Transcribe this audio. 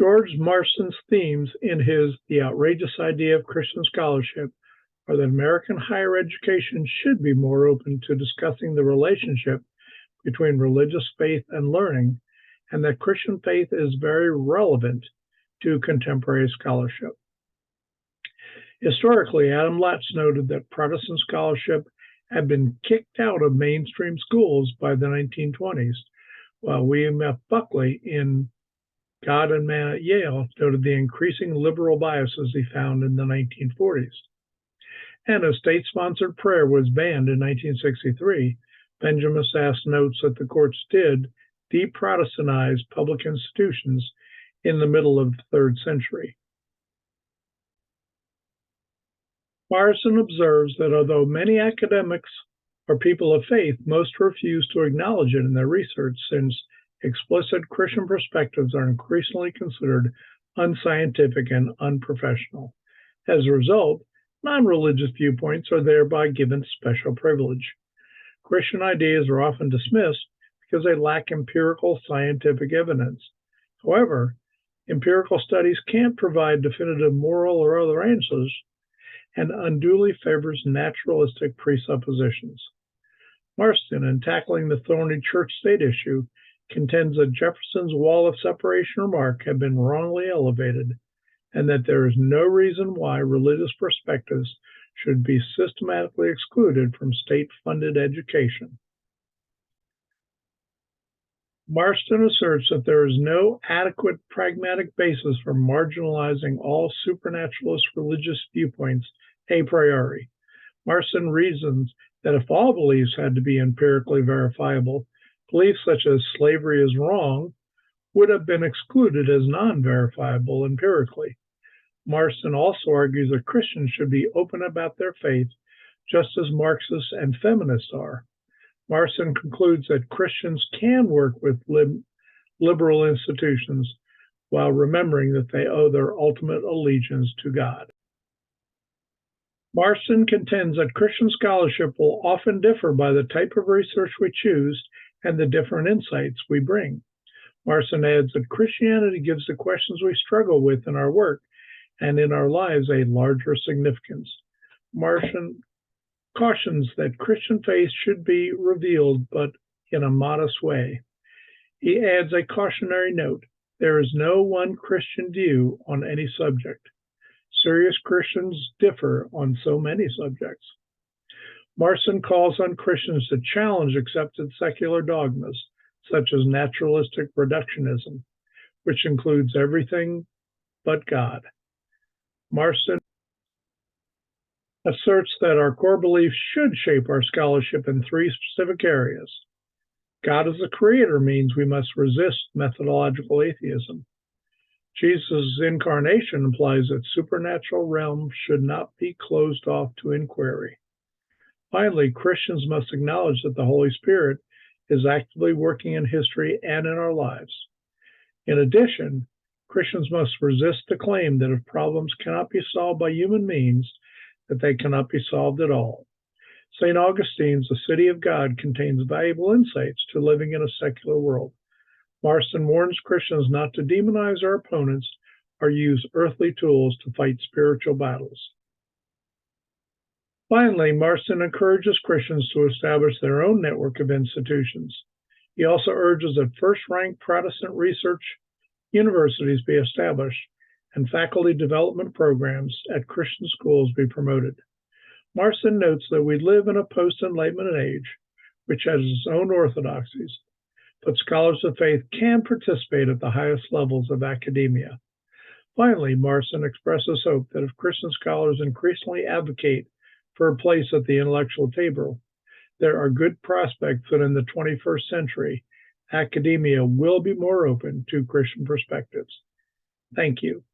George Marsden's themes in his The Outrageous Idea of Christian Scholarship are that American higher education should be more open to discussing the relationship between religious faith and learning, and that Christian faith is very relevant to contemporary scholarship. Historically, Adam Latz noted that Protestant scholarship had been kicked out of mainstream schools by the 1920s, while William F. Buckley in God and Man at Yale noted the increasing liberal biases he found in the 1940s. And as state-sponsored prayer was banned in 1963, Benjamin Sass notes that the courts did de-Protestantize public institutions in the middle of the 3rd century. Marsden observes that although many academics are people of faith, most refuse to acknowledge it in their research, since explicit Christian perspectives are increasingly considered unscientific and unprofessional. As a result, non-religious viewpoints are thereby given special privilege. Christian ideas are often dismissed because they lack empirical scientific evidence. However, empirical studies can't provide definitive moral or other answers, and unduly favors naturalistic presuppositions. Marsden, in tackling the thorny church-state issue, contends that Jefferson's wall of separation remark had been wrongly elevated, and that there is no reason why religious perspectives should be systematically excluded from state-funded education. Marsden asserts that there is no adequate pragmatic basis for marginalizing all supernaturalist religious viewpoints a priori. Marsden reasons that if all beliefs had to be empirically verifiable, beliefs such as slavery is wrong would have been excluded as non-verifiable empirically. Marsden also argues that Christians should be open about their faith, just as Marxists and feminists are. Marsden concludes that Christians can work with liberal institutions while remembering that they owe their ultimate allegiance to God. Marsden contends that Christian scholarship will often differ by the type of research we choose and the different insights we bring. Marsden adds that Christianity gives the questions we struggle with in our work and in our lives a larger significance. Marsden cautions that Christian faith should be revealed, but in a modest way. He adds a cautionary note: there is no one Christian view on any subject. Serious Christians differ on so many subjects. Marsden calls on Christians to challenge accepted secular dogmas, such as naturalistic reductionism, which includes everything but God. Marsden asserts that our core beliefs should shape our scholarship in 3 specific areas. God as a creator means we must resist methodological atheism. Jesus' incarnation implies that supernatural realms should not be closed off to inquiry. Finally, Christians must acknowledge that the Holy Spirit is actively working in history and in our lives. In addition, Christians must resist the claim that if problems cannot be solved by human means, that they cannot be solved at all. St. Augustine's The City of God contains valuable insights to living in a secular world. Marsden warns Christians not to demonize our opponents or use earthly tools to fight spiritual battles. Finally, Marsden encourages Christians to establish their own network of institutions. He also urges that first-ranked Protestant research universities be established and faculty development programs at Christian schools be promoted. Marsden notes that we live in a post-Enlightenment age, which has its own orthodoxies, but scholars of faith can participate at the highest levels of academia. Finally, Marsden expresses hope that if Christian scholars increasingly advocate for a place at the intellectual table, there are good prospects that in the 21st century, academia will be more open to Christian perspectives. Thank you.